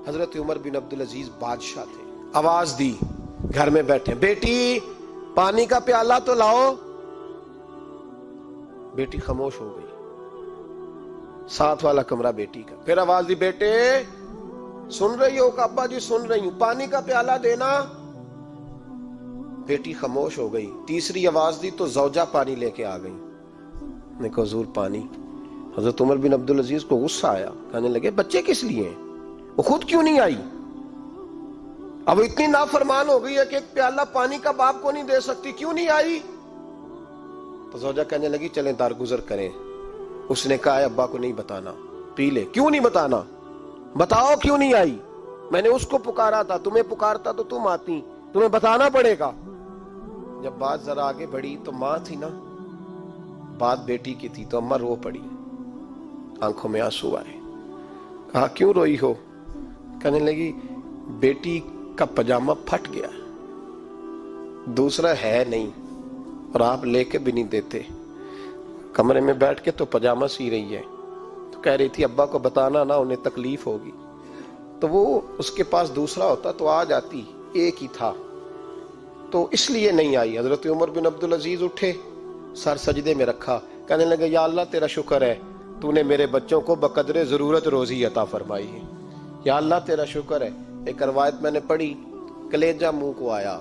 حضرت عمر بن عبدالعزیز بادشاہ تھے، آواز دی، گھر میں بیٹھے، بیٹی پانی کا پیالہ تو لاؤ۔ بیٹی خاموش ہو گئی، ساتھ والا کمرہ بیٹی کا، پھر آواز دی، بیٹے سن رہی ہو؟ کہ ابا جی سن رہی ہوں، پانی کا پیالہ دینا۔ بیٹی خاموش ہو گئی، تیسری آواز دی تو زوجہ پانی لے کے آ گئی، نے کہا حضور پانی۔ حضرت عمر بن عبدالعزیز کو غصہ آیا، کہنے لگے بچے کس لیے ہیں، وہ خود کیوں نہیں آئی؟ اب اتنی نافرمان ہو گئی ہے کہ ایک پیالہ پانی کا باپ کو نہیں دے سکتی، کیوں نہیں آئی؟ تو زوجہ کہنے لگی چلیں درگزر کریں۔ اس نے کہا ابا کو نہیں بتانا، پی لے۔ کیوں نہیں بتانا؟ بتاؤ کیوں نہیں آئی؟ میں نے اس کو پکارا تھا، تمہیں پکارتا تو تم آتی، تمہیں بتانا پڑے گا۔ جب بات ذرا آگے بڑھی تو ماں تھی نا، بات بیٹی کی تھی، تو اماں رو پڑی، آنکھوں میں آنسو آئے۔ کہا کیوں روئی ہو؟ کہنے لگی بیٹی کا پجامہ پھٹ گیا، دوسرا ہے نہیں، اور آپ لے کے بھی نہیں دیتے، کمرے میں بیٹھ کے تو پجامہ سی رہی ہے، تو کہہ رہی تھی ابا کو بتانا نا، انہیں تکلیف ہوگی، تو وہ اس کے پاس دوسرا ہوتا تو آ جاتی، ایک ہی تھا، تو اس لیے نہیں آئی۔ حضرت عمر بن عبدالعزیز اٹھے، سر سجدے میں رکھا، کہنے لگے یا اللہ تیرا شکر ہے، تو نے میرے بچوں کو بقدر ضرورت روزی عطا فرمائی ہے، یا اللہ تیرا شکر ہے۔ ایک روایت میں نے پڑھی، کلیجہ منہ کو آیا،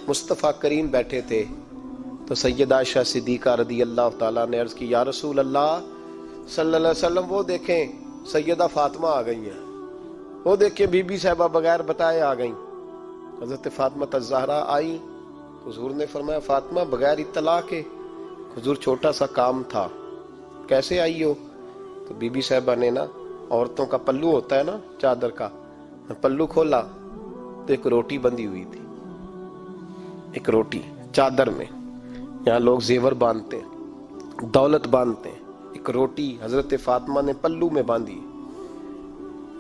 مصطفیٰ کریم بیٹھے تھے، تو سیدہ عائشہ صدیقہ رضی اللہ تعالیٰ نے عرض کی یا رسول اللہ صلی اللہ علیہ وسلم، وہ دیکھیں سیدہ فاطمہ آ گئی ہیں، وہ دیکھیں بی بی صاحبہ بغیر بتائے آ گئیں۔ حضرت فاطمہ الزہرا آئی، حضور نے فرمایا فاطمہ بغیر اطلاع کے؟ حضور چھوٹا سا کام تھا، کیسے آئی ہو؟ تو بی بی صاحبہ نے نا، عورتوں کا پلو ہوتا ہے نا چادر کا، پلو کھولا تو ایک روٹی بندھی ہوئی تھی، ایک روٹی چادر میں، یہاں لوگ زیور باندھتے ہیں، دولت باندھتے ہیں، ایک روٹی حضرت فاطمہ نے پلو میں باندھی،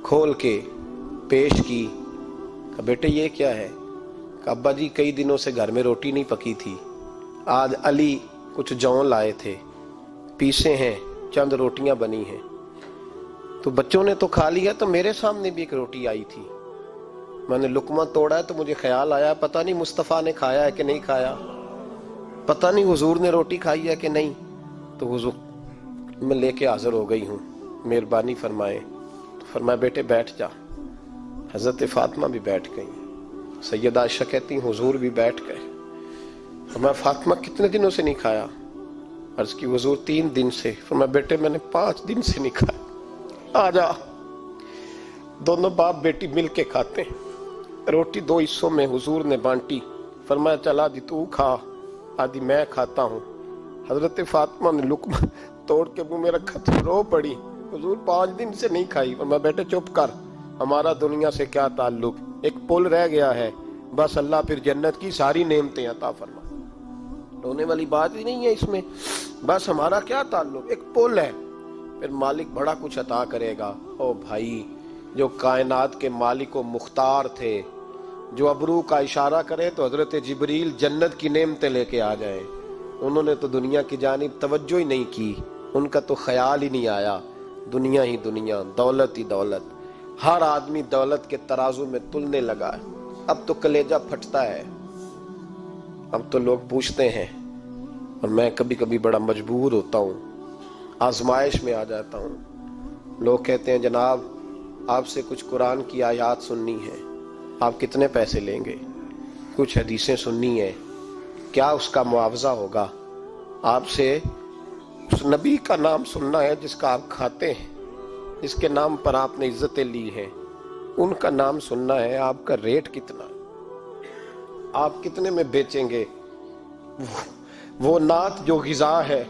کھول کے پیش کی، کہ بیٹے یہ کیا ہے؟ کہ ابا جی کئی دنوں سے گھر میں روٹی نہیں پکی تھی، آج علی کچھ جون لائے تھے، پیسے ہیں، چند روٹیاں بنی ہیں، تو بچوں نے تو کھا لیا، تو میرے سامنے بھی ایک روٹی آئی تھی، میں نے لقمہ توڑا ہے تو مجھے خیال آیا پتہ نہیں مصطفیٰ نے کھایا ہے کہ نہیں کھایا، پتہ نہیں حضور نے روٹی کھائی ہے کہ نہیں، تو حضور میں لے کے حاضر ہو گئی ہوں، مہربانی فرمائے۔ تو فرمایا بیٹے بیٹھ جا۔ حضرت فاطمہ بھی بیٹھ گئی، سیدہ عائشہ کہتی ہیں حضور بھی بیٹھ گئے۔ فرمایا فاطمہ کتنے دنوں سے نہیں کھایا؟ عرض کی حضور 3 دن سے۔ فرمایا بیٹے میں نے 5 دن سے نہیں کھایا، آ جا۔ دونوں باپ بیٹی مل کے کھاتے ہیں، روٹی 2 حصوں میں حضور نے بانٹی، فرمایا چل آدھی تو کھا، آدھی میں کھاتا ہوں۔ حضرت فاطمہ نے لقمہ توڑ کے منہ میں رکھا تو رو پڑی، حضور 5 دن سے نہیں کھائی۔ فرمایا بیٹے چپ کر، ہمارا دنیا سے کیا تعلق، ایک پل رہ گیا ہے، بس اللہ پھر جنت کی ساری نعمتیں عطا فرما، رونے والی بات ہی نہیں ہے اس میں، بس ہمارا کیا تعلق، ایک پل ہے، پھر مالک بڑا کچھ عطا کرے گا۔ او بھائی، جو کائنات کے مالک و مختار تھے، جو ابرو کا اشارہ کرے تو حضرت جبریل جنت کی نعمتیں لے کے آ جائیں، انہوں نے تو دنیا کی جانب توجہ ہی نہیں کی، ان کا تو خیال ہی نہیں آیا، دنیا ہی دنیا، دولت ہی دولت، ہر آدمی دولت کے ترازو میں تلنے لگا ہے۔ اب تو کلیجہ پھٹتا ہے، اب تو لوگ پوچھتے ہیں، اور میں کبھی کبھی بڑا مجبور ہوتا ہوں، آزمائش میں آ جاتا ہوں، لوگ کہتے ہیں جناب آپ سے کچھ قرآن کی آیات سننی ہے، آپ کتنے پیسے لیں گے؟ کچھ حدیثیں سننی ہیں، کیا اس کا معاوضہ ہوگا؟ آپ سے اس نبی کا نام سننا ہے جس کا آپ کھاتے ہیں، جس کے نام پر آپ نے عزتیں لی ہیں، ان کا نام سننا ہے، آپ کا ریٹ کتنا، آپ کتنے میں بیچیں گے؟ وہ نعت جو غذا ہے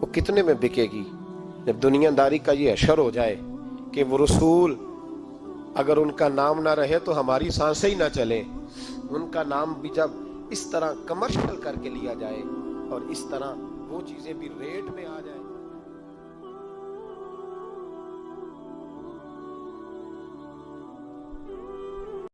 وہ کتنے میں بکے گی؟ جب دنیا داری کا یہ حشر ہو جائے کہ وہ رسول اگر ان کا نام نہ رہے تو ہماری سانسیں ہی نہ چلیں، ان کا نام بھی جب اس طرح کمرشل کر کے لیا جائے اور اس طرح وہ چیزیں بھی ریٹ میں آ جائیں۔